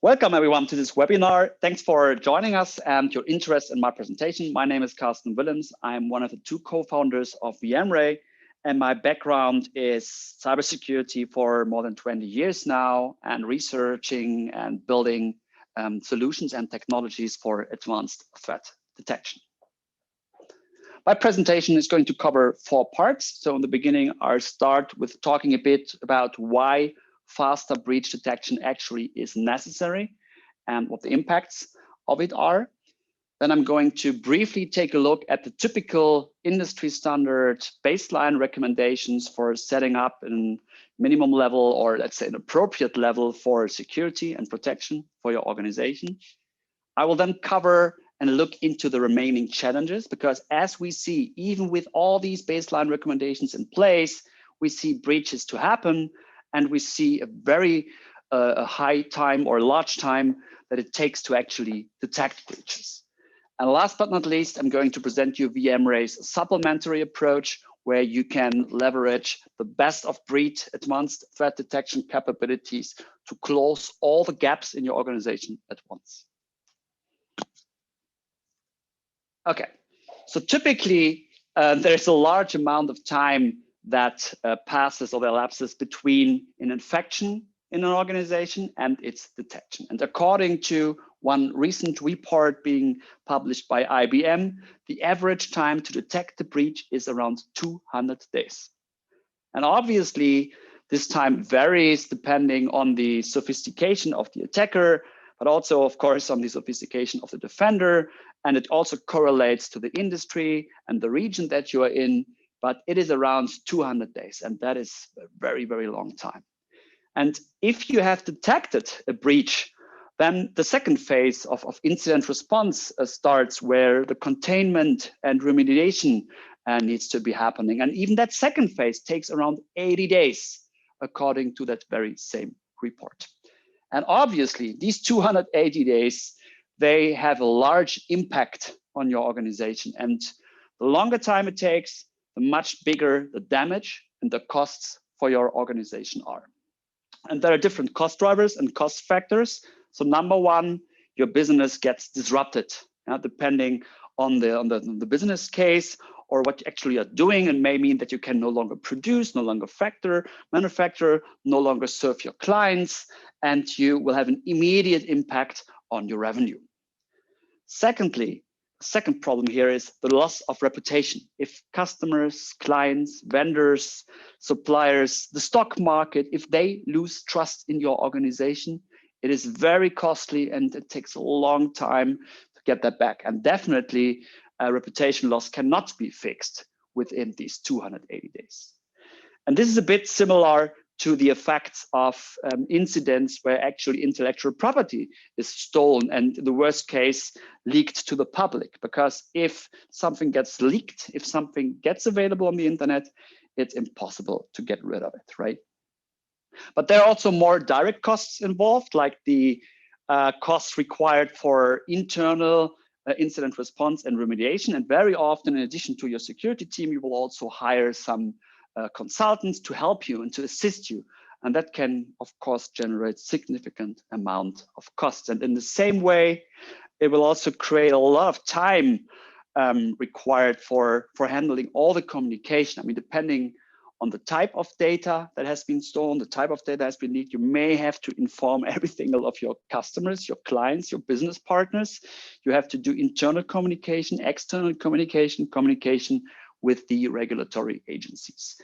Welcome everyone to this webinar. Thanks for joining us and your interest in my presentation. My name is Carsten Willems. I'm one of the two co-founders of VMRay, and my background is cybersecurity for more than 20 years now, and researching and building solutions and technologies for advanced threat detection. My presentation is going to cover 4 parts. So in the beginning, I'll start with talking a bit about why faster breach detection actually is necessary and what the impacts of it are. Then I'm going to briefly take a look at the typical industry standard baseline recommendations for setting up a minimum level, or let's say an appropriate level for security and protection for your organization. I will then cover and look into the remaining challenges, because as we see, even with all these baseline recommendations in place, we see breaches to happen, and we see a very high time or large time that it takes to actually detect breaches. And last but not least, I'm going to present you VMRay's supplementary approach, where you can leverage the best of breed advanced threat detection capabilities to close all the gaps in your organization at once. Okay, so typically there's a large amount of time that passes or elapses between an infection in an organization and its detection. And according to one recent report being published by IBM, the average time to detect the breach is around 200 days. And obviously, this time varies depending on the sophistication of the attacker, but also, of course, on the sophistication of the defender. And it also correlates to the industry and the region that you are in. But it is around 200 days, and that is a very, very long time. And if you have detected a breach, then the second phase of incident response starts, where the containment and remediation needs to be happening. And even that second phase takes around 80 days, according to that very same report. And obviously, these 280 days, they have a large impact on your organization. And the longer time it takes, the much bigger the damage and the costs for your organization are. And there are different cost drivers and cost factors. So number one, your business gets disrupted, depending on the business case or what you actually are doing. And may mean that you can no longer produce, no longer manufacture, no longer serve your clients, and you will have an immediate impact on your revenue. Secondly, second problem here is the loss of reputation. If customers, clients, vendors, suppliers, the stock market, if they lose trust in your organization, it is very costly and it takes a long time to get that back. And definitely reputation loss cannot be fixed within these 280 days. And this is a bit similar to the effects of incidents where actually intellectual property is stolen and, in the worst case, leaked to the public. Because if something gets leaked, if something gets available on the internet, it's impossible to get rid of it, right? But there are also more direct costs involved, like the costs required for internal incident response and remediation. And very often, in addition to your security team, you will also hire some consultants to help you and to assist you. And that can, of course, generate significant amount of costs. And in the same way, it will also create a lot of time required for handling all the communication. I mean, depending on the type of data that has been stolen, the type of data has been leaked, you may have to inform every single of your customers, your clients, your business partners. You have to do internal communication, external communication, communication with the regulatory agencies.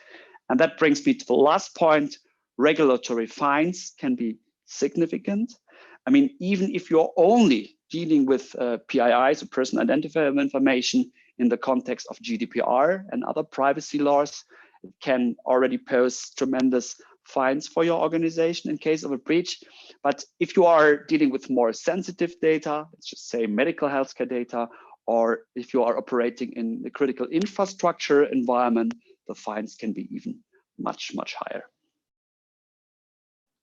And that brings me to the last point. Regulatory fines can be significant. I mean, even if you're only dealing with PII, so person identifier information, in the context of GDPR and other privacy laws, it can already pose tremendous fines for your organization in case of a breach. But if you are dealing with more sensitive data, let's just say medical healthcare data, or if you are operating in the critical infrastructure environment, the fines can be even much, much higher.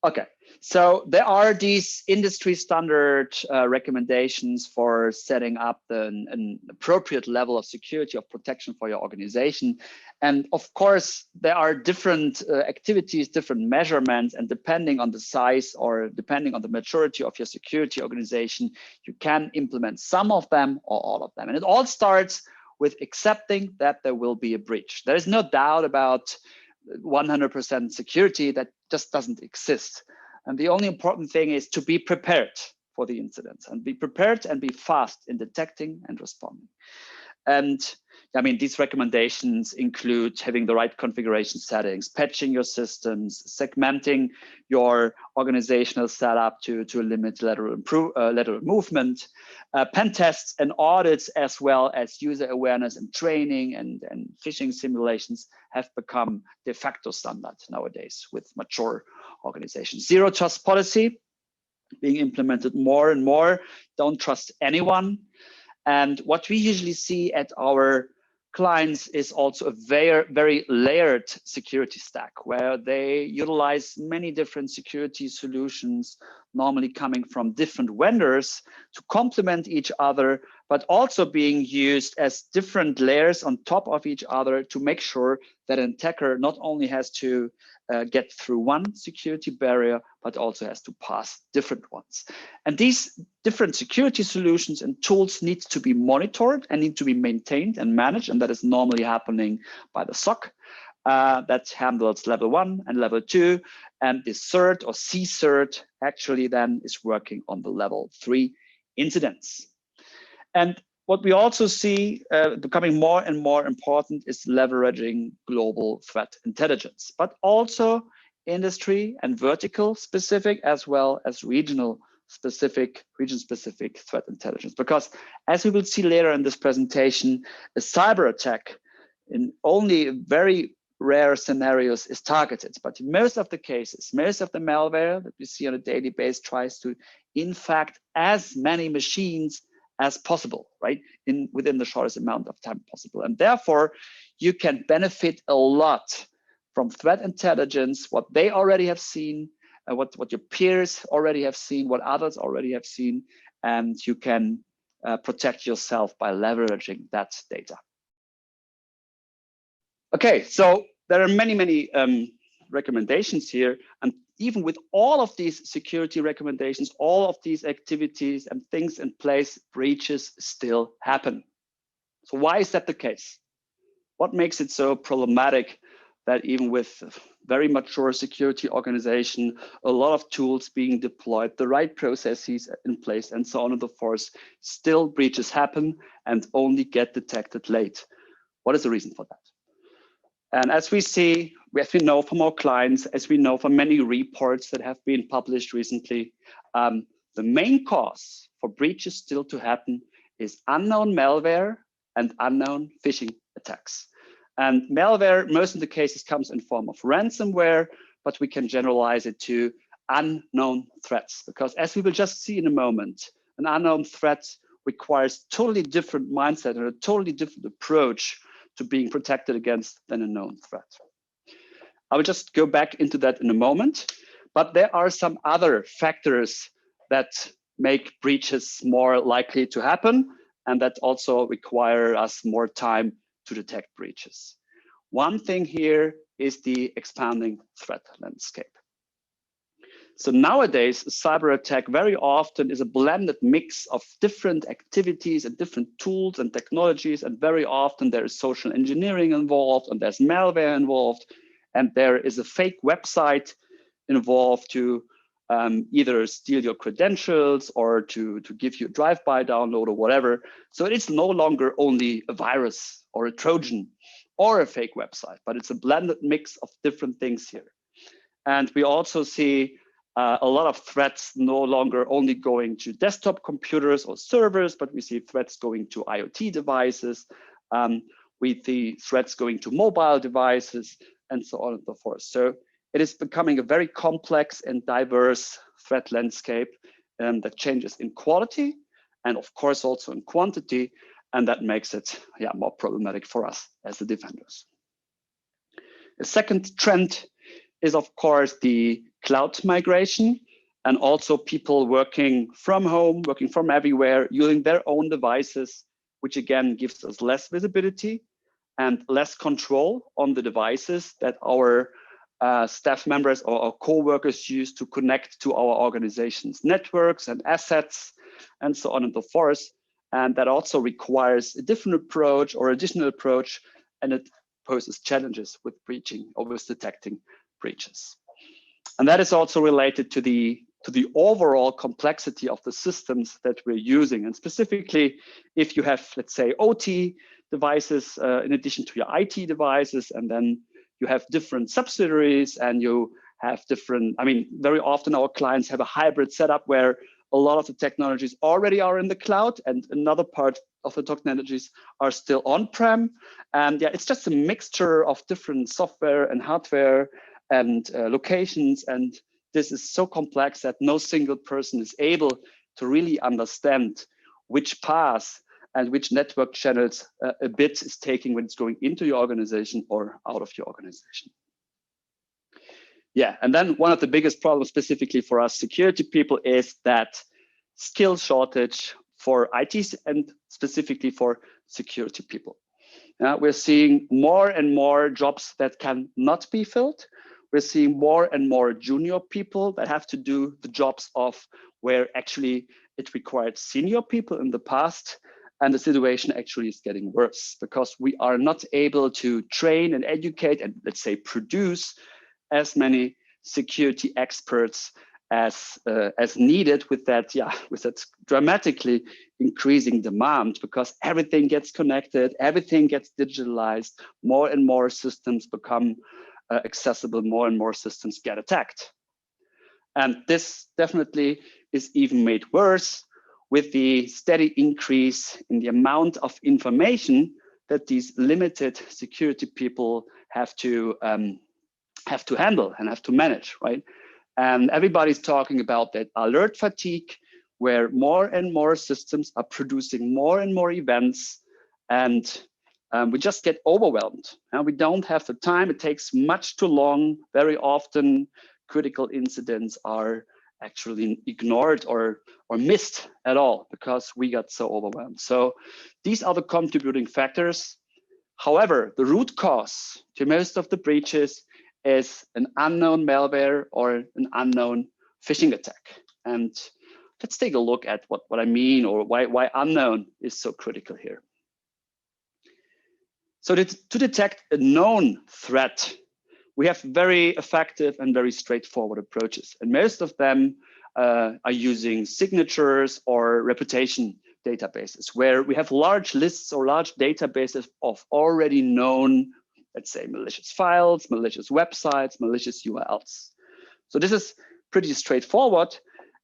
Okay, so there are these industry standard recommendations for setting up an appropriate level of security of protection for your organization. And of course, there are different activities, different measurements, and depending on the size or depending on the maturity of your security organization, you can implement some of them or all of them. And it all starts with accepting that there will be a breach. There is no doubt about 100% security. That just doesn't exist. And the only important thing is to be prepared for the incidents and be prepared and be fast in detecting and responding. And I mean, these recommendations include having the right configuration settings, patching your systems, segmenting your organizational setup to limit lateral movement, pen tests and audits, as well as user awareness and training and phishing simulations have become de facto standard nowadays with mature organizations. Zero trust policy being implemented more and more. Don't trust anyone. And what we usually see at our clients is also a very layered security stack where they utilize many different security solutions, normally coming from different vendors to complement each other, but also being used as different layers on top of each other to make sure that an attacker not only has to get through one security barrier, but also has to pass different ones. And these different security solutions and tools need to be monitored and need to be maintained and managed. And that is normally happening by the SOC that handles level 1 and level 2. And the CERT or CCERT actually then is working on the level 3 incidents. And what we also see becoming more and more important is leveraging global threat intelligence, but also industry and vertical specific, as well as region specific threat intelligence. Because as we will see later in this presentation, a cyber attack in only very rare scenarios is targeted, but in most of the cases, most of the malware that we see on a daily basis tries to infect as many machines as possible, right? Within the shortest amount of time possible. And therefore, you can benefit a lot from threat intelligence, what they already have seen, what your peers already have seen, what others already have seen, and you can protect yourself by leveraging that data. Okay, so there are many recommendations here, and even with all of these security recommendations, all of these activities and things in place, breaches still happen. So why is that the case? What makes it so problematic that even with very mature security organization, a lot of tools being deployed, the right processes in place, and so on and so forth, still breaches happen and only get detected late? What is the reason for that? And as we see, as we know from our clients, as we know from many reports that have been published recently, the main cause for breaches still to happen is unknown malware and unknown phishing attacks. And malware, most of the cases, comes in form of ransomware, but we can generalize it to unknown threats, because as we will just see in a moment, an unknown threat requires totally different mindset and a totally different approach to being protected against than a known threat. I will just go back into that in a moment, but there are some other factors that make breaches more likely to happen and that also require us more time to detect breaches. One thing here is the expanding threat landscape. So nowadays, a cyber attack very often is a blended mix of different activities and different tools and technologies. And very often there is social engineering involved and there's malware involved. And there is a fake website involved to either steal your credentials or to give you a drive-by download or whatever. So it's no longer only a virus or a Trojan or a fake website, but it's a blended mix of different things here. And we also see a lot of threats no longer only going to desktop computers or servers, but we see threats going to IoT devices, with the threats going to mobile devices, and so on and so forth. So it is becoming a very complex and diverse threat landscape that changes in quality and of course also in quantity, and that makes it more problematic for us as the defenders. The second trend is of course the cloud migration, and also people working from home, working from everywhere, using their own devices, which again gives us less visibility and less control on the devices that our staff members or our co-workers use to connect to our organization's networks and assets and so on and so forth. And that also requires a different approach or additional approach, and it poses challenges with breaching or with detecting breaches. And that is also related to the overall complexity of the systems that we're using. And specifically, if you have, let's say, OT devices in addition to your IT devices, and then you have different subsidiaries and you have different, I mean, very often our clients have a hybrid setup where a lot of the technologies already are in the cloud and another part of the technologies are still on-prem. And yeah, it's just a mixture of different software and hardware and locations. And this is so complex that no single person is able to really understand which path and which network channels a bit is taking when it's going into your organization or out of your organization. Yeah, and then one of the biggest problems specifically for us security people is that skill shortage for IT and specifically for security people. We're seeing more and more jobs that cannot be filled. We're seeing more and more junior people that have to do the jobs of where actually it required senior people in the past. And the situation actually is getting worse because we are not able to train and educate and let's say produce as many security experts as needed with that dramatically increasing demand, because everything gets connected, everything gets digitalized, more and more systems become accessible, more and more systems get attacked. And this definitely is even made worse with the steady increase in the amount of information that these limited security people have to handle and have to manage, right? And everybody's talking about that alert fatigue, where more and more systems are producing more and more events, and we just get overwhelmed. And we don't have the time. It takes much too long. Very often, critical incidents are actually ignored or missed at all because we got so overwhelmed. So these are the contributing factors. However, the root cause to most of the breaches is an unknown malware or an unknown phishing attack. And let's take a look at what I mean, or why unknown is so critical here. So to detect a known threat, we have very effective and very straightforward approaches. And most of them are using signatures or reputation databases, where we have large lists or large databases of already known, let's say, malicious files, malicious websites, malicious URLs. So this is pretty straightforward.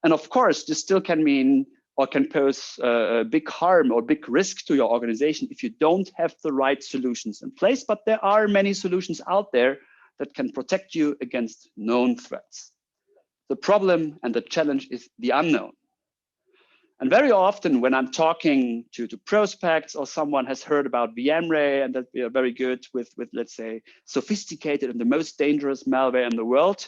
And of course, this still can mean or can pose a big harm or big risk to your organization if you don't have the right solutions in place. But there are many solutions out there that can protect you against known threats. The problem and the challenge is the unknown. And very often when I'm talking to prospects, or someone has heard about VMRay and that we are very good with let's say, sophisticated and the most dangerous malware in the world,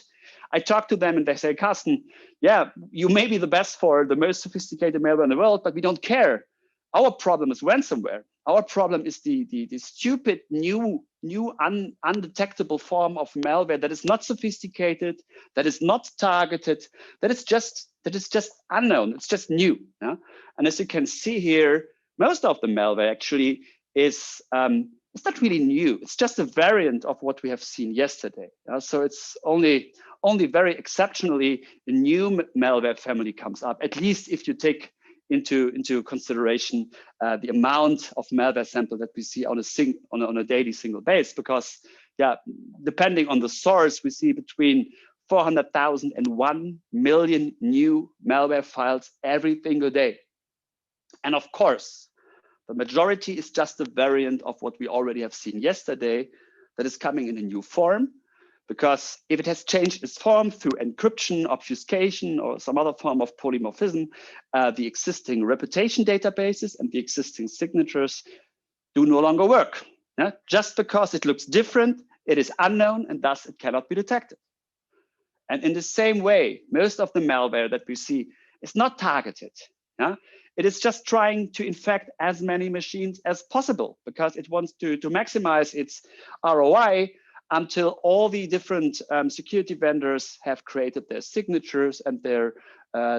I talk to them and they say, Carsten, yeah, you may be the best for the most sophisticated malware in the world, but we don't care. Our problem is ransomware. Our problem is the stupid new undetectable form of malware that is not sophisticated, that is not targeted, that is just unknown. It's just new. Yeah? And as you can see here, most of the malware actually is it's not really new. It's just a variant of what we have seen yesterday. So it's only very exceptionally a new malware family comes up, at least if you take into consideration the amount of malware sample that we see on a daily single base, because yeah, depending on the source, we see between 400,000 and 1 million new malware files every single day. And of course, the majority is just a variant of what we already have seen yesterday that is coming in a new form. Because if it has changed its form through encryption, obfuscation, or some other form of polymorphism, the existing reputation databases and the existing signatures do no longer work. Yeah? Just because it looks different, it is unknown, and thus it cannot be detected. And in the same way, most of the malware that we see is not targeted. Yeah? It is just trying to infect as many machines as possible because it wants to maximize its ROI until all the different security vendors have created their signatures and their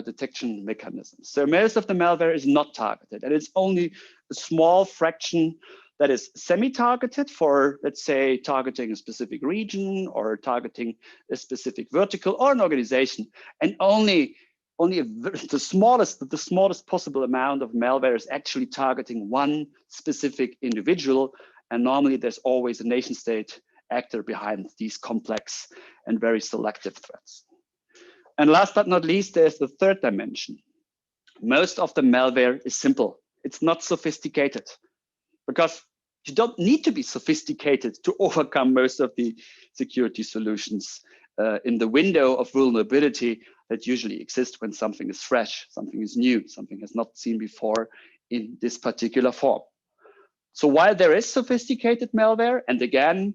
detection mechanisms. So most of the malware is not targeted, and it's only a small fraction that is semi-targeted for, let's say, targeting a specific region or targeting a specific vertical or an organization, and only the smallest possible amount of malware is actually targeting one specific individual. And normally there's always a nation state actor behind these complex and very selective threats. And last but not least, there's the third dimension. Most of the malware is simple. It's not sophisticated because you don't need to be sophisticated to overcome most of the security solutions in the window of vulnerability that usually exists when something is fresh, something is new, something has not seen before in this particular form. So while there is sophisticated malware, and again,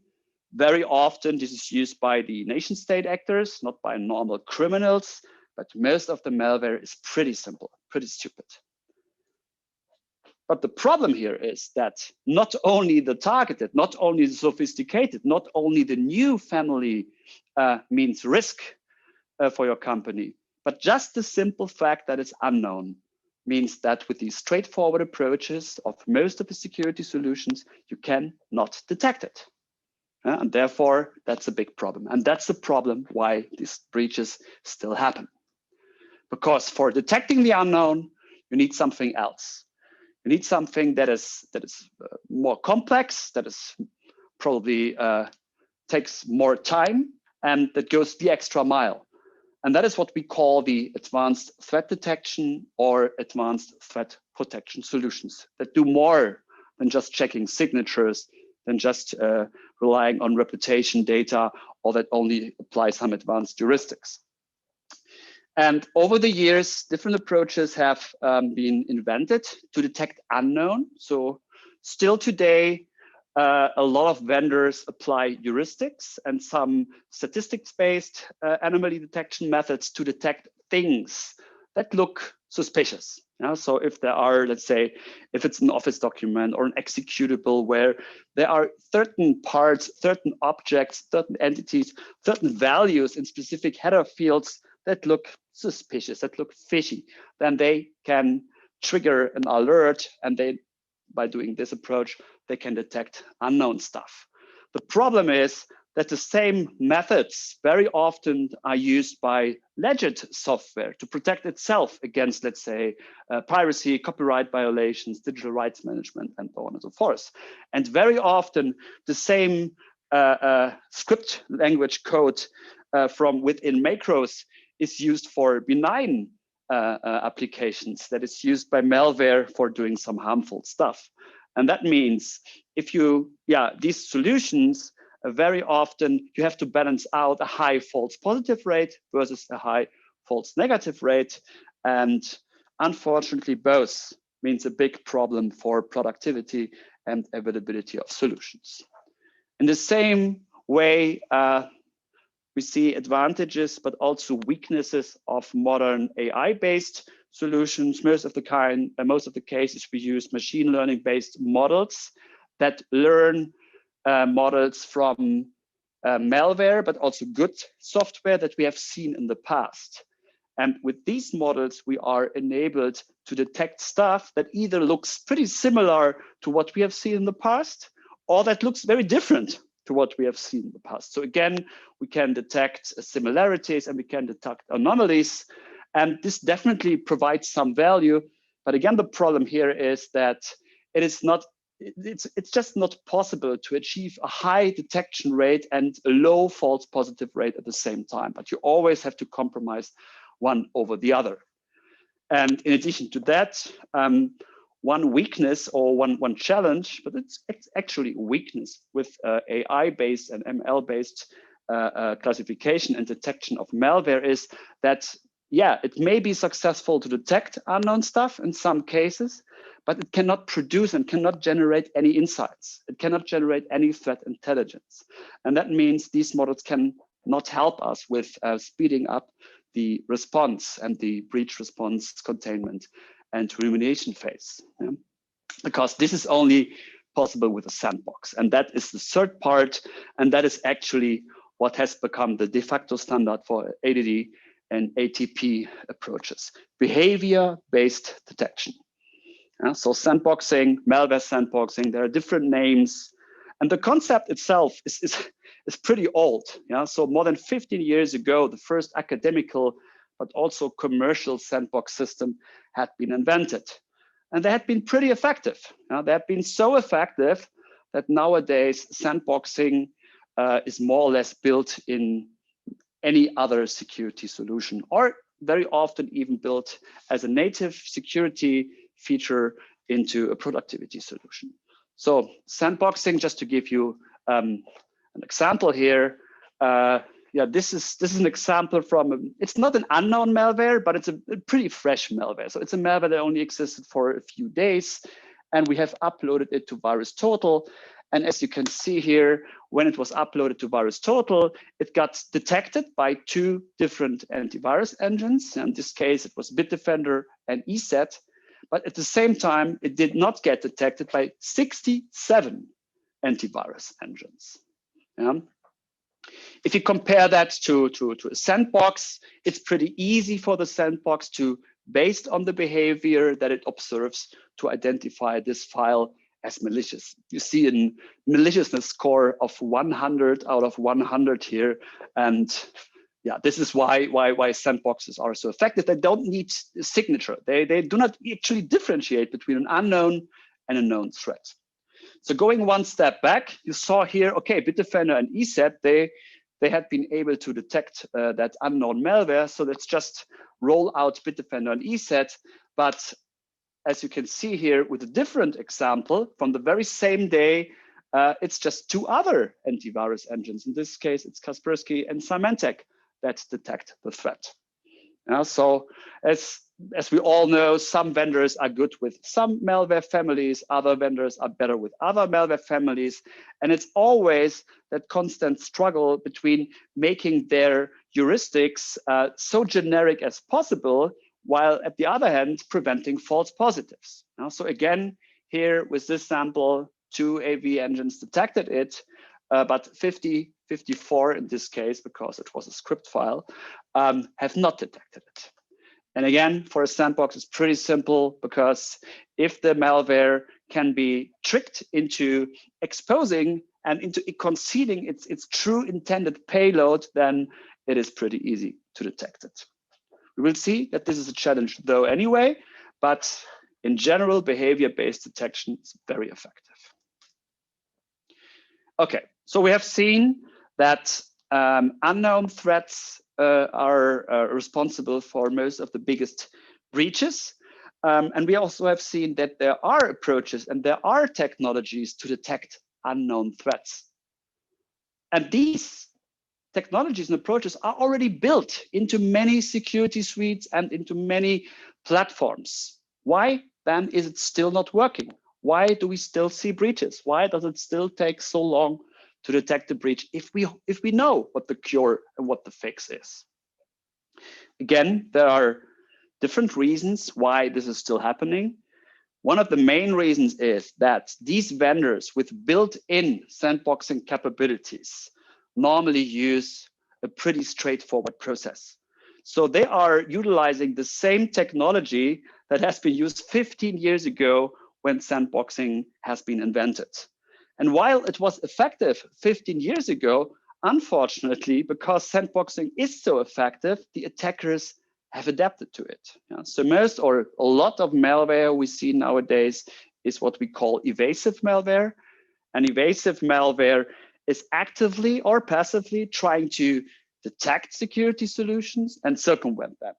very often this is used by the nation state actors, not by normal criminals, but most of the malware is pretty simple, pretty stupid. But the problem here is that not only the targeted, not only the sophisticated, not only the new family means risk for your company, but just the simple fact that it's unknown means that with these straightforward approaches of most of the security solutions, you cannot detect it. And therefore, that's a big problem. And that's the problem why these breaches still happen. Because for detecting the unknown, you need something else. You need something that is more complex, that is probably takes more time, and that goes the extra mile. And that is what we call the advanced threat detection or advanced threat protection solutions that do more than just checking signatures, than just relying on reputation data, or that only apply some advanced heuristics. And over the years, different approaches have been invented to detect unknown. So still today, a lot of vendors apply heuristics and some statistics-based anomaly detection methods to detect things that look suspicious. So if there are, let's say, if it's an office document or an executable where there are certain parts, certain objects, certain entities, certain values in specific header fields that look suspicious, that look fishy, then they can trigger an alert, and they, by doing this approach, they can detect unknown stuff. The problem is that the same methods very often are used by legit software to protect itself against, let's say, piracy, copyright violations, digital rights management, and so on and so forth. And very often the same script language code from within macros is used for benign applications that is used by malware for doing some harmful stuff. And that means if you, these solutions, very often you have to balance out a high false positive rate versus a high false negative rate. And unfortunately, both means a big problem for productivity and availability of solutions. In the same way, we see advantages, but also weaknesses of modern AI-based solutions. Most of the cases, we use machine learning-based models that learn models from malware, but also good software that we have seen in the past. And with these models, we are enabled to detect stuff that either looks pretty similar to what we have seen in the past, or that looks very different to what we have seen in the past. So again, we can detect similarities and we can detect anomalies. And this definitely provides some value. But again, the problem here is that it is not, it's just not possible to achieve a high detection rate and a low false positive rate at the same time. But you always have to compromise one over the other. And in addition to that, one weakness or one challenge, but it's actually a weakness with AI-based and ML-based classification and detection of malware is that, it may be successful to detect unknown stuff in some cases, but it cannot produce and cannot generate any insights. It cannot generate any threat intelligence. And that means these models can not help us with speeding up the response and the breach response containment and remediation phase. Yeah? Because this is only possible with a sandbox. And that is the third part. And that is actually what has become the de facto standard for ADD and ATP approaches, behavior-based detection. So sandboxing, malware sandboxing, there are different names. And the concept itself is pretty old. Yeah? So more than 15 years ago, the first academical, but also commercial sandbox system had been invented. And they had been pretty effective. They have been so effective that nowadays sandboxing is more or less built in any other security solution, or very often even built as a native security feature into a productivity solution. So sandboxing, just to give you an example here, this is an example from, it's not an unknown malware, but it's a pretty fresh malware. So it's a malware that only existed for a few days, and we have uploaded it to VirusTotal. And as you can see here, when it was uploaded to VirusTotal, it got detected by 2 different antivirus engines. In this case, it was Bitdefender and ESET. But at the same time, it did not get detected by 67 antivirus engines. Yeah. If you compare that to a sandbox, it's pretty easy for the sandbox to, based on the behavior that it observes, to identify this file as malicious. You see a maliciousness score of 100 out of 100 here. And yeah, this is why sandboxes are so effective. They don't need a signature. They do not actually differentiate between an unknown and a known threat. So going one step back, you saw here, okay, Bitdefender and ESET, they had been able to detect that unknown malware. So let's just roll out Bitdefender and ESET. But as you can see here with a different example from the very same day, it's just 2 other antivirus engines. In this case, it's Kaspersky and Symantec that detect the threat. So as we all know, some vendors are good with some malware families, other vendors are better with other malware families. And it's always that constant struggle between making their heuristics so generic as possible, while at the other hand, preventing false positives. So again, here with this sample, 2 AV engines detected it, but 54 in this case, because it was a script file, have not detected it. And again, for a sandbox, it's pretty simple, because if the malware can be tricked into exposing and into concealing its true intended payload, then it is pretty easy to detect it. We will see that this is a challenge though anyway, but in general, behavior-based detection is very effective. Okay, so we have seen that unknown threats are responsible for most of the biggest breaches. And we also have seen that there are approaches and there are technologies to detect unknown threats. And these technologies and approaches are already built into many security suites and into many platforms. Why then is it still not working? Why do we still see breaches? Why does it still take so long to detect a breach if we know what the cure and what the fix is? Again, there are different reasons why this is still happening. One of the main reasons is that these vendors with built-in sandboxing capabilities normally use a pretty straightforward process. So they are utilizing the same technology that has been used 15 years ago when sandboxing has been invented. And while it was effective 15 years ago, unfortunately, because sandboxing is so effective, the attackers have adapted to it. So most or a lot of malware we see nowadays is what we call evasive malware. And evasive malware is actively or passively trying to detect security solutions and circumvent them.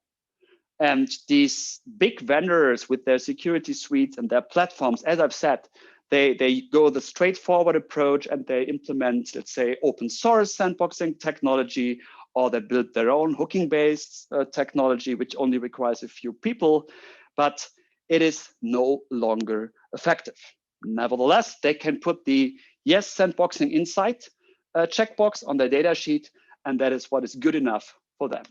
And these big vendors with their security suites and their platforms, as I've said, they go the straightforward approach and they implement, let's say, open source sandboxing technology, or they build their own hooking-based technology, which only requires a few people, but it is no longer effective. Nevertheless, they can put the yes sandboxing insight checkbox on their data sheet, and that is what is good enough for them.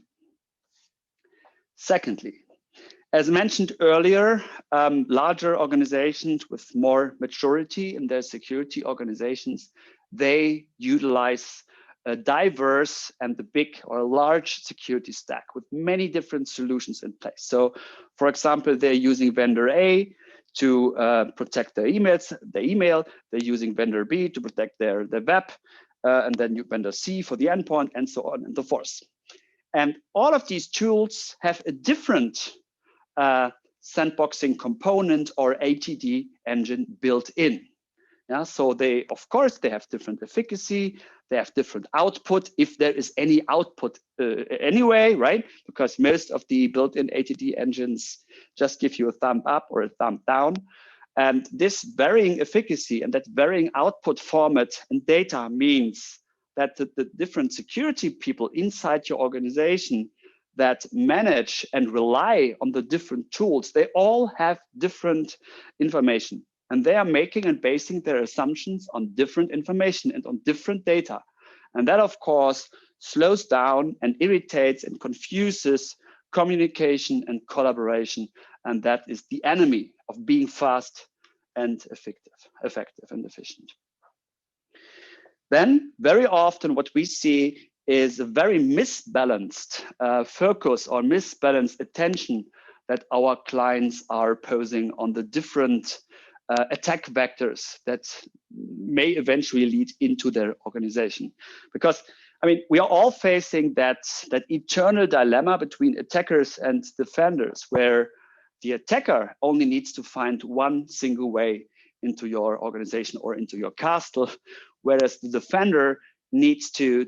Secondly, as mentioned earlier, larger organizations with more maturity in their security organizations, they utilize a diverse and the big or large security stack with many different solutions in place. So, for example, they're using vendor A to protect their email. They're using vendor B to protect their web, and then vendor C for the endpoint, and so on and so forth. And all of these tools have a different sandboxing component or ATD engine built in. Yeah, so they, of course, they have different efficacy, they have different output, if there is any output anyway, right? Because most of the built-in ATD engines just give you a thumb up or a thumb down. And this varying efficacy and that varying output format and data means that the different security people inside your organization that manage and rely on the different tools, they all have different information. And they are making and basing their assumptions on different information and on different data. And that, of course, slows down and irritates and confuses communication and collaboration. And that is the enemy of being fast and effective and efficient. Then, very often what we see is a very misbalanced focus or misbalanced attention that our clients are posing on the different attack vectors that may eventually lead into their organization. Because, I mean, we are all facing that eternal dilemma between attackers and defenders, where the attacker only needs to find one single way into your organization or into your castle, whereas the defender needs to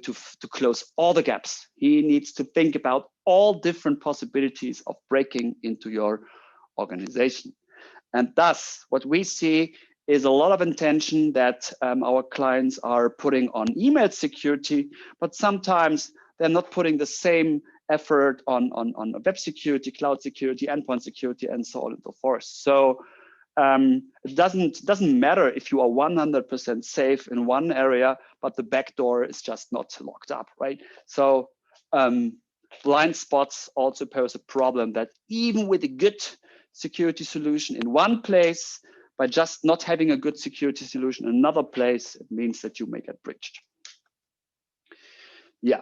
close all the gaps. He needs to think about all different possibilities of breaking into your organization. And thus, what we see is a lot of intention that our clients are putting on email security, but sometimes they're not putting the same effort on web security, cloud security, endpoint security, and so on and so forth. So it doesn't matter if you are 100% safe in one area, but the back door is just not locked up, right? So blind spots also pose a problem that even with a good security solution in one place, by just not having a good security solution in another place, it means that you may get breached. Yeah,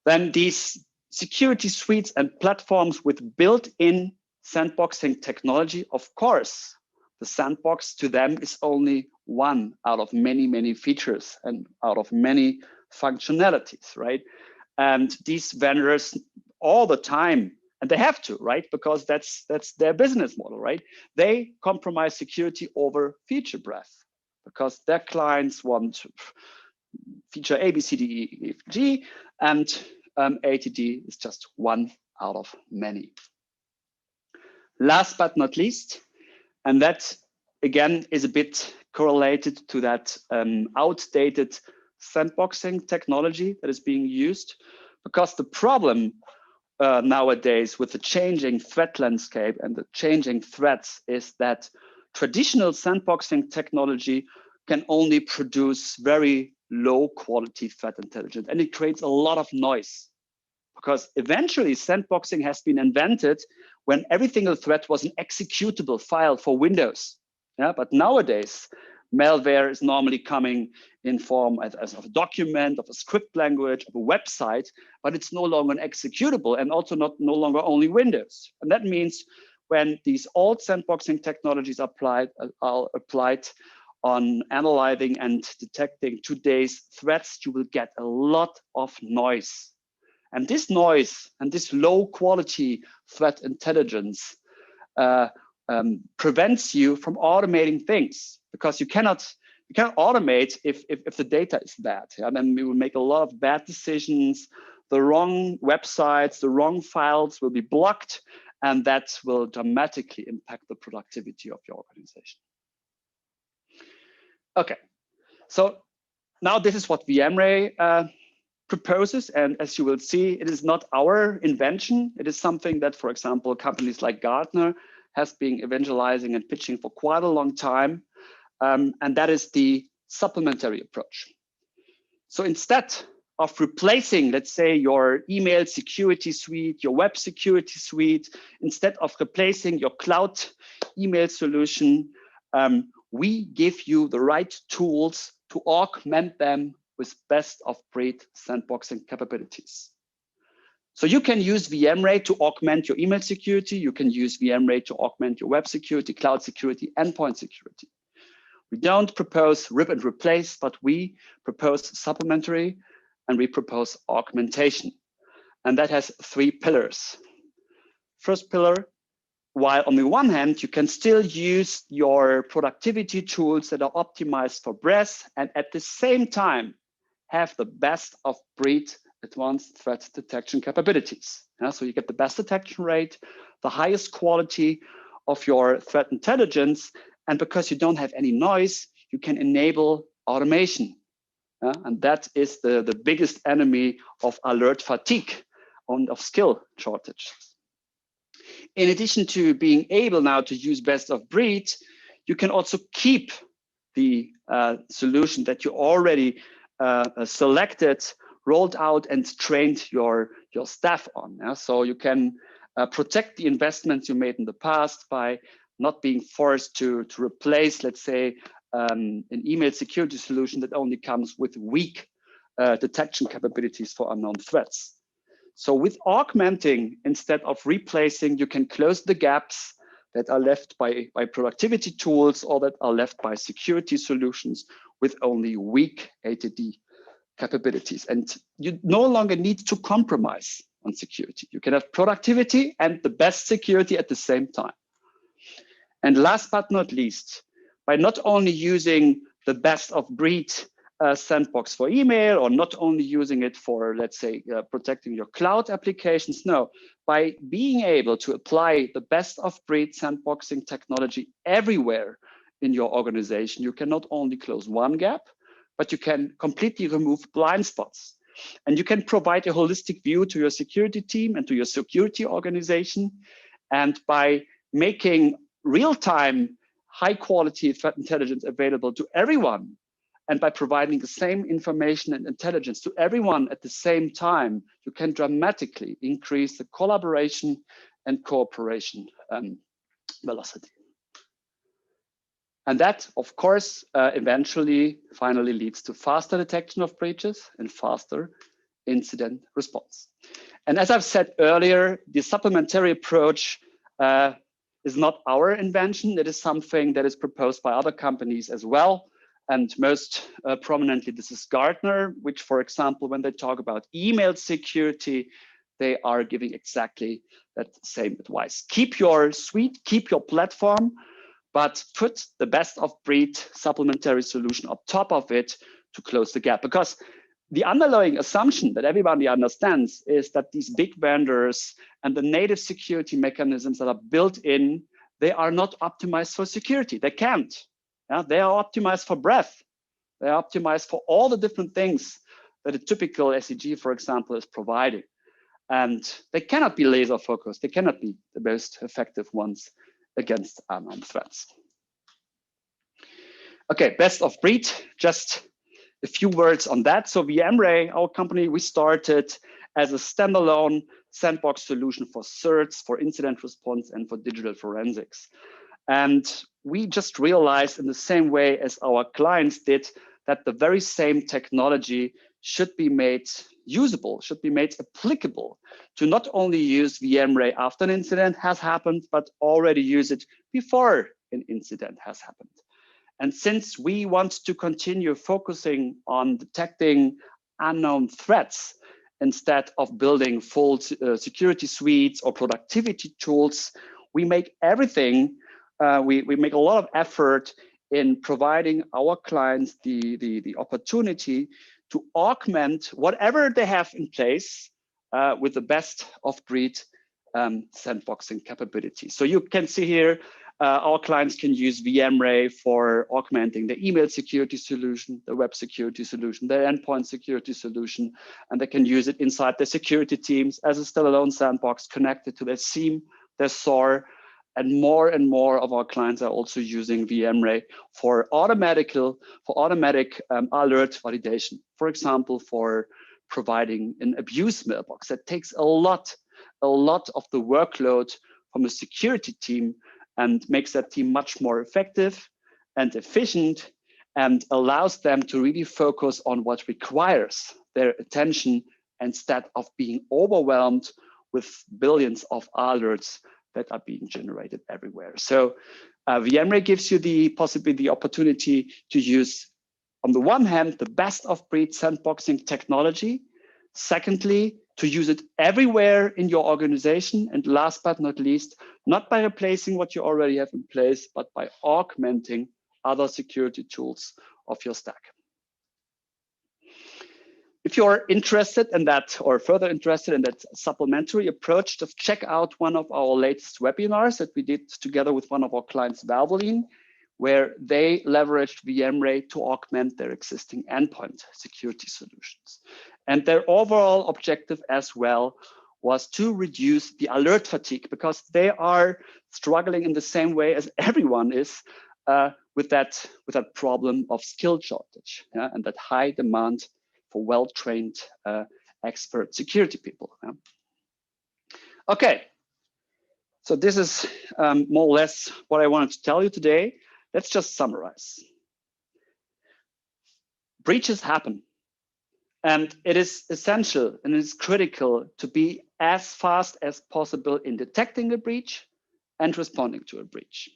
then these security suites and platforms with built-in sandboxing technology, of course, the sandbox to them is only one out of many, many features and out of many functionalities, right? And these vendors all the time, and they have to, right? Because that's their business model, right? They compromise security over feature breadth because their clients want feature A, B, C, D, E, F, G, and ATD is just one out of many. Last but not least, and that again is a bit correlated to that outdated sandboxing technology that is being used, because the problem nowadays with the changing threat landscape and the changing threats is that traditional sandboxing technology can only produce very low quality threat intelligence, and it creates a lot of noise. Because eventually sandboxing has been invented when every single threat was an executable file for Windows. Yeah, but nowadays, malware is normally coming in form as of a document, of a script language, of a website, but it's no longer an executable and also no longer only Windows. And that means when these old sandboxing technologies are applied on analyzing and detecting today's threats, you will get a lot of noise. And this noise and this low quality threat intelligence prevents you from automating things, because you cannot automate if the data is bad. Yeah? Then we will make a lot of bad decisions. The wrong websites, the wrong files will be blocked, and that will dramatically impact the productivity of your organization. Okay, so now this is what VMRay proposes, and as you will see, it is not our invention. It is something that, for example, companies like Gartner has been evangelizing and pitching for quite a long time, and that is the supplementary approach. So instead of replacing, let's say, your email security suite, your web security suite, instead of replacing your cloud email solution, we give you the right tools to augment them with best of breed sandboxing capabilities. So you can use VMRay to augment your email security. You can use VMRay to augment your web security, cloud security, endpoint security. We don't propose rip and replace, but we propose supplementary and we propose augmentation. And that has 3 pillars. First pillar, while on the one hand, you can still use your productivity tools that are optimized for breadth and at the same time have the best of breed advanced threat detection capabilities. So you get the best detection rate, the highest quality of your threat intelligence, and because you don't have any noise, you can enable automation. And that is the biggest enemy of alert fatigue and of skill shortage. In addition to being able now to use best of breed, you can also keep the solution that you already selected, rolled out, and trained your staff on. So you can protect the investments you made in the past by not being forced to replace, let's say, an email security solution that only comes with weak detection capabilities for unknown threats. So with augmenting instead of replacing, you can close the gaps that are left by productivity tools or that are left by security solutions with only weak ATD capabilities. And you no longer need to compromise on security. You can have productivity and the best security at the same time. And last but not least, by not only using the best of breed sandbox for email, or not only using it for, let's say, protecting your cloud applications, no, by being able to apply the best of breed sandboxing technology everywhere in your organization, you can not only close one gap, but you can completely remove blind spots. And you can provide a holistic view to your security team and to your security organization. And by making real-time, high-quality threat intelligence available to everyone, and by providing the same information and intelligence to everyone at the same time, you can dramatically increase the collaboration and cooperation velocity. And that, of course, eventually finally leads to faster detection of breaches and faster incident response. And as I've said earlier, the supplementary approach is not our invention. It is something that is proposed by other companies as well. And most prominently, this is Gartner, which, for example, when they talk about email security, they are giving exactly that same advice. Keep your suite, keep your platform, but put the best of breed supplementary solution on top of it to close the gap. Because the underlying assumption that everybody understands is that these big vendors and the native security mechanisms that are built in, they are not optimized for security. They can't. They are optimized for breadth. They are optimized for all the different things that a typical SEG, for example, is providing. And they cannot be laser focused. They cannot be the most effective ones against unknown threats. Okay, best of breed, just a few words on that. So VMRay, our company, we started as a standalone sandbox solution for certs, for incident response, and for digital forensics. And we just realized in the same way as our clients did that the very same technology should be made usable, should be made applicable to not only use VMRay after an incident has happened, but already use it before an incident has happened. And since we want to continue focusing on detecting unknown threats instead of building full security suites or productivity tools, we make everything, we make a lot of effort in providing our clients the opportunity to augment whatever they have in place with the best of breed sandboxing capability. So you can see here, our clients can use VMRay for augmenting the email security solution, the web security solution, the endpoint security solution, and they can use it inside their security teams as a standalone sandbox connected to their SIEM, their SOAR, and more of our clients are also using VMRay for automatic alert validation. For example, for providing an abuse mailbox. That takes a lot of the workload from a security team and makes that team much more effective and efficient, and allows them to really focus on what requires their attention instead of being overwhelmed with billions of alerts that are being generated everywhere. So VMRay gives you the opportunity to use, on the one hand, the best of breed sandboxing technology. Secondly, to use it everywhere in your organization. And last but not least, not by replacing what you already have in place, but by augmenting other security tools of your stack. If you're interested in that, or further interested in that supplementary approach, just check out one of our latest webinars that we did together with one of our clients, Valvoline, where they leveraged VMRay to augment their existing endpoint security solutions. And their overall objective as well was to reduce the alert fatigue, because they are struggling in the same way as everyone is with that problem of skill shortage, and that high demand for well-trained expert security people. Okay, so this is more or less what I wanted to tell you today. Let's just summarize. Breaches happen, and it is essential and it is critical to be as fast as possible in detecting a breach and responding to a breach.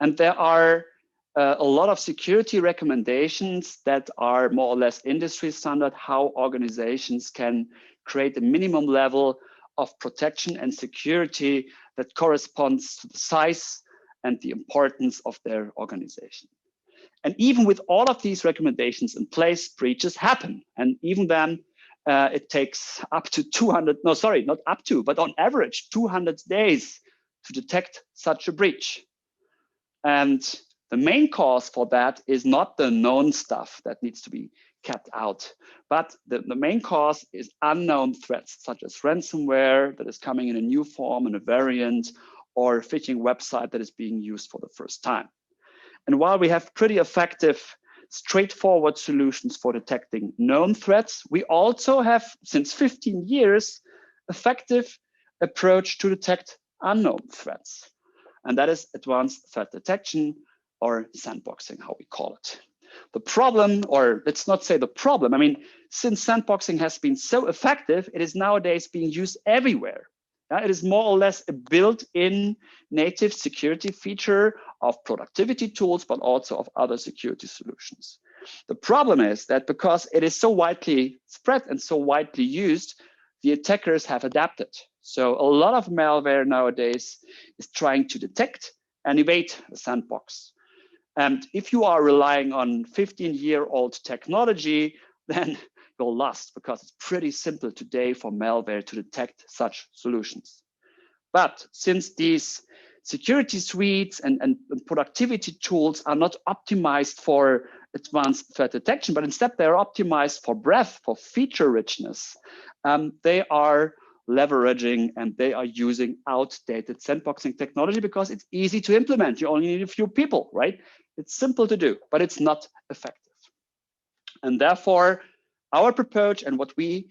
And there are a lot of security recommendations that are more or less industry standard, how organizations can create a minimum level of protection and security that corresponds to the size and the importance of their organization. And even with all of these recommendations in place, breaches happen. And even then, it takes up to 200, no, sorry, not up to, but on average, 200 days to detect such a breach. And the main cause for that is not the known stuff that needs to be kept out, but the main cause is unknown threats, such as ransomware that is coming in a new form, in a variant, or phishing website that is being used for the first time. And while we have pretty effective, straightforward solutions for detecting known threats, we also have, since 15 years, effective approach to detect unknown threats. And that is advanced threat detection, or sandboxing, how we call it. The problem, or let's not say the problem, I mean, since sandboxing has been so effective, it is nowadays being used everywhere. It is more or less a built-in native security feature of productivity tools, but also of other security solutions. The problem is that because it is so widely spread and so widely used, the attackers have adapted. So a lot of malware nowadays is trying to detect and evade a sandbox. And if you are relying on 15-year-old technology, then you're lost, because it's pretty simple today for malware to detect such solutions. But since these security suites and productivity tools are not optimized for advanced threat detection, but instead they're optimized for breadth, for feature richness, they are leveraging and they are using outdated sandboxing technology because it's easy to implement. You only need a few people, right? It's simple to do, but it's not effective. And therefore, our approach and what we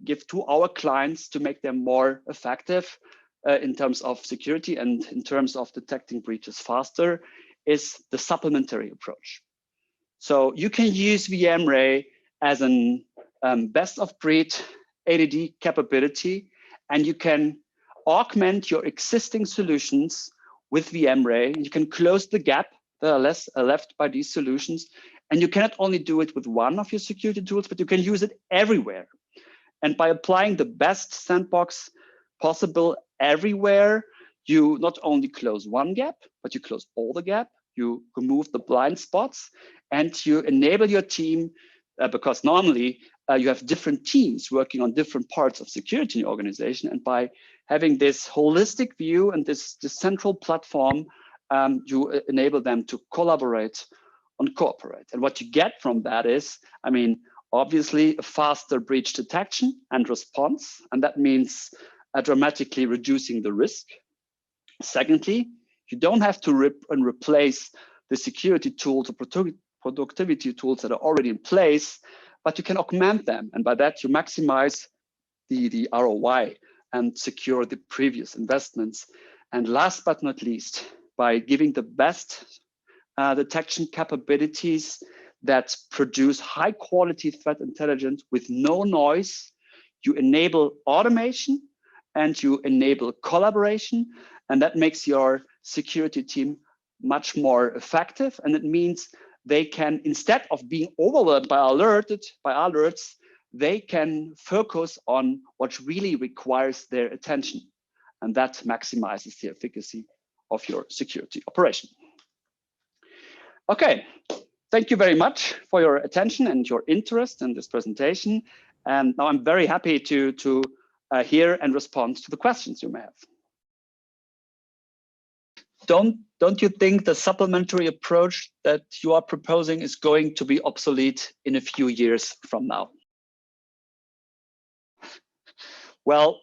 give to our clients to make them more effective in terms of security and in terms of detecting breaches faster is the supplementary approach. So you can use VMRay as an best of breed ADD capability, and you can augment your existing solutions with VMRay. You can close the gap that are left by these solutions. And you cannot only do it with one of your security tools, but you can use it everywhere. And by applying the best sandbox possible everywhere, you not only close one gap, but you close all the gap, you remove the blind spots, and you enable your team, because normally you have different teams working on different parts of security in your organization. And by having this holistic view and this central platform, you enable them to collaborate and cooperate. And what you get from that is, I mean, obviously a faster breach detection and response, and that means dramatically reducing the risk. Secondly, you don't have to rip and replace the security tools or productivity tools that are already in place, but you can augment them. And by that, you maximize the ROI and secure the previous investments. And last but not least, by giving the best detection capabilities that produce high quality threat intelligence with no noise, you enable automation and you enable collaboration. And that makes your security team much more effective. And it means they can, instead of being overwhelmed by alerts, they can focus on what really requires their attention. And that maximizes the efficacy of your security operation. Okay, thank you very much for your attention and your interest in this presentation. And now I'm very happy to hear and respond to the questions you may have. Don't you think the supplementary approach that you are proposing is going to be obsolete in a few years from now? Well,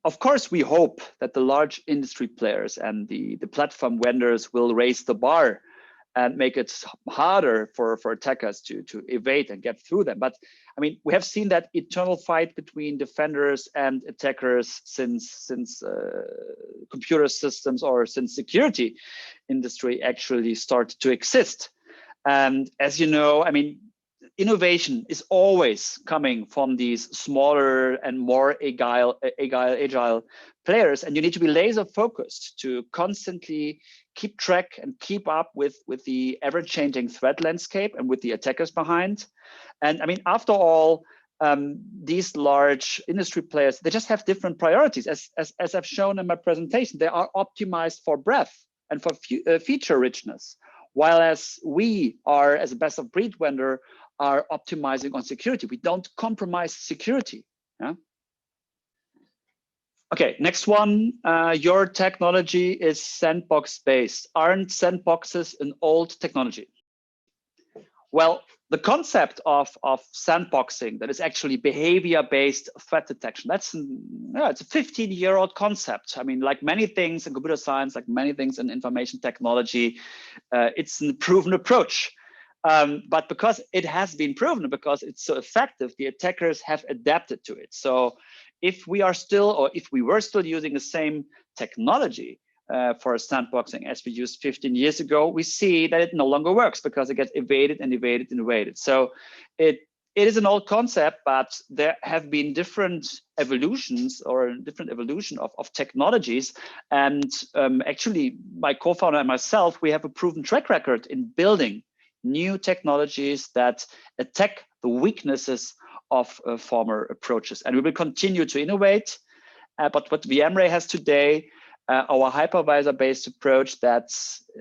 of course, we hope that the large industry players and the platform vendors will raise the bar and make it harder for attackers to evade and get through them. But I mean, we have seen that eternal fight between defenders and attackers since computer systems or since security industry actually started to exist. And as you know, I mean, innovation is always coming from these smaller and more agile players, and you need to be laser focused to constantly keep track and keep up with the ever-changing threat landscape and with the attackers behind. And I mean, after all, these large industry players, they just have different priorities. As I've shown in my presentation, they are optimized for breadth and for feature richness, while as we are, as a best of breed vendor, are optimizing on security. We don't compromise security. Yeah? Okay, next one. Your technology is sandbox based. Aren't sandboxes an old technology? Well, the concept of sandboxing, that is actually behavior-based threat detection, it's a 15-year-old concept. I mean, like many things in computer science, like many things in information technology, it's a proven approach. But because it has been proven, because it's so effective, the attackers have adapted to it. So if we were still using the same technology for sandboxing as we used 15 years ago, we see that it no longer works because it gets evaded and evaded and evaded. So it is an old concept, but there have been different evolutions or different evolution of technologies. And actually, my co-founder and myself, we have a proven track record in building new technologies that attack the weaknesses of former approaches. And we will continue to innovate. But what VMRay has today, our hypervisor-based approach that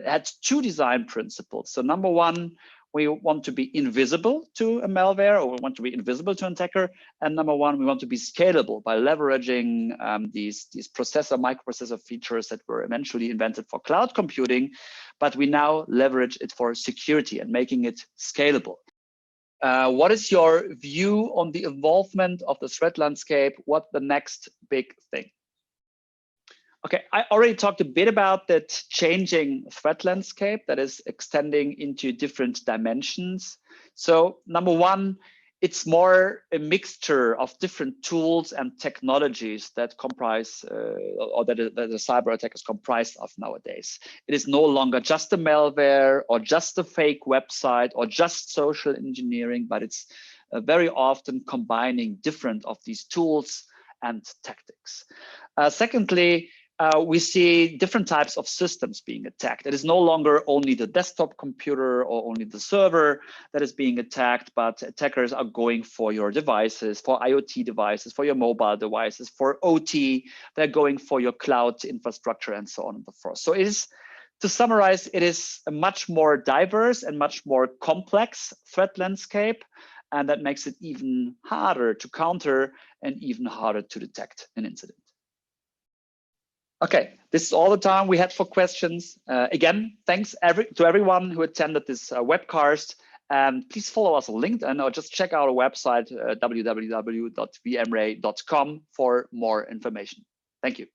had two design principles. So number one, we want to be invisible to a malware, or we want to be invisible to an attacker. And number one, we want to be scalable by leveraging these microprocessor features that were eventually invented for cloud computing, but we now leverage it for security and making it scalable. What is your view on the involvement of the threat landscape? What's the next big thing? Okay, I already talked a bit about that changing threat landscape that is extending into different dimensions. So number one, it's more a mixture of different tools and technologies that comprise or that the cyber attack is comprised of nowadays. It is no longer just a malware or just a fake website or just social engineering, but it's very often combining different of these tools and tactics. Secondly, we see different types of systems being attacked. It is no longer only the desktop computer or only the server that is being attacked, but attackers are going for your devices, for IoT devices, for your mobile devices, for OT. They're going for your cloud infrastructure and so on and so forth. So it is, to summarize, it is a much more diverse and much more complex threat landscape. And that makes it even harder to counter and even harder to detect an incident. Okay, this is all the time we had for questions. Again, thanks to everyone who attended this webcast. And please follow us on LinkedIn or just check out our website, www.vmray.com, for more information. Thank you.